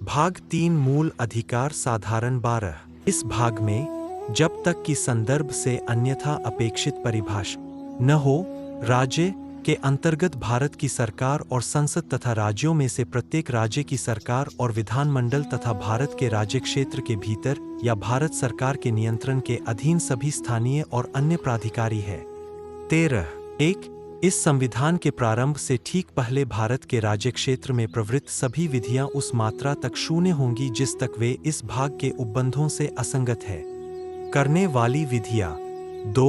भाग 3 मूल अधिकार साधारण 12। इस भाग में जब तक कि संदर्भ से अन्यथा अपेक्षित परिभाषा न हो, राज्य के अंतर्गत भारत की सरकार और संसद तथा राज्यों में से प्रत्येक राज्य की सरकार और विधानमंडल तथा भारत के राज्य क्षेत्र के भीतर या भारत सरकार के नियंत्रण के अधीन सभी स्थानीय और अन्य प्राधिकारी है। 13.1 इस संविधान के प्रारंभ से ठीक पहले भारत के राज्य क्षेत्र में प्रवृत्त सभी विधियां उस मात्रा तक शून्य होंगी जिस तक वे इस भाग के उपबंधों से असंगत है। करने वाली विधियां 2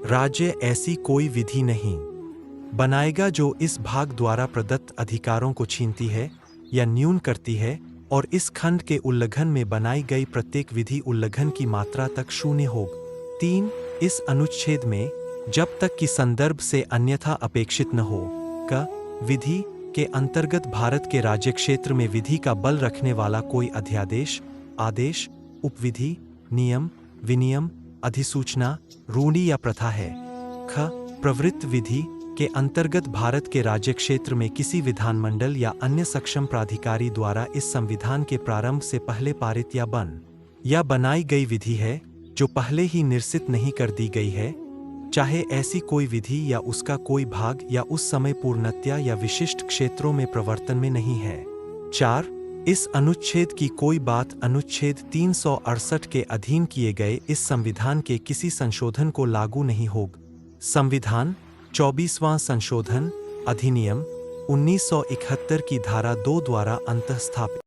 राज्य ऐसी कोई विधि नहीं बनाएगा जो इस भाग द्वारा प्रदत्त अधिकारों को छीनती है या न्यून करती है, और इस खंड के उल्लंघन में बनाई गई प्रत्येक विधि उल्लंघन की मात्रा तक शून्य होगी। 3 इस अनुच्छेद में जब तक कि संदर्भ से अन्यथा अपेक्षित न हो, क विधि के अंतर्गत भारत के राज्य क्षेत्र में विधि का बल रखने वाला कोई अध्यादेश, आदेश, उपविधि, नियम, विनियम, अधिसूचना, रूढ़ि या प्रथा है। ख प्रवृत्त विधि के अंतर्गत भारत के राज्य क्षेत्र में किसी विधानमंडल या अन्य सक्षम प्राधिकारी द्वारा इस संविधान के प्रारंभ से पहले पारित या बनाई गई विधि है जो पहले ही निरसित नहीं कर दी गई है, चाहे ऐसी कोई विधि या उसका कोई भाग या उस समय पूर्णतया या विशिष्ट क्षेत्रों में प्रवर्तन में नहीं है। 4 इस अनुच्छेद की कोई बात अनुच्छेद 368 के अधीन किए गए इस संविधान के किसी संशोधन को लागू नहीं होगी। संविधान 24वां संशोधन अधिनियम 1971 की धारा 2 द्वारा अंतःस्थापित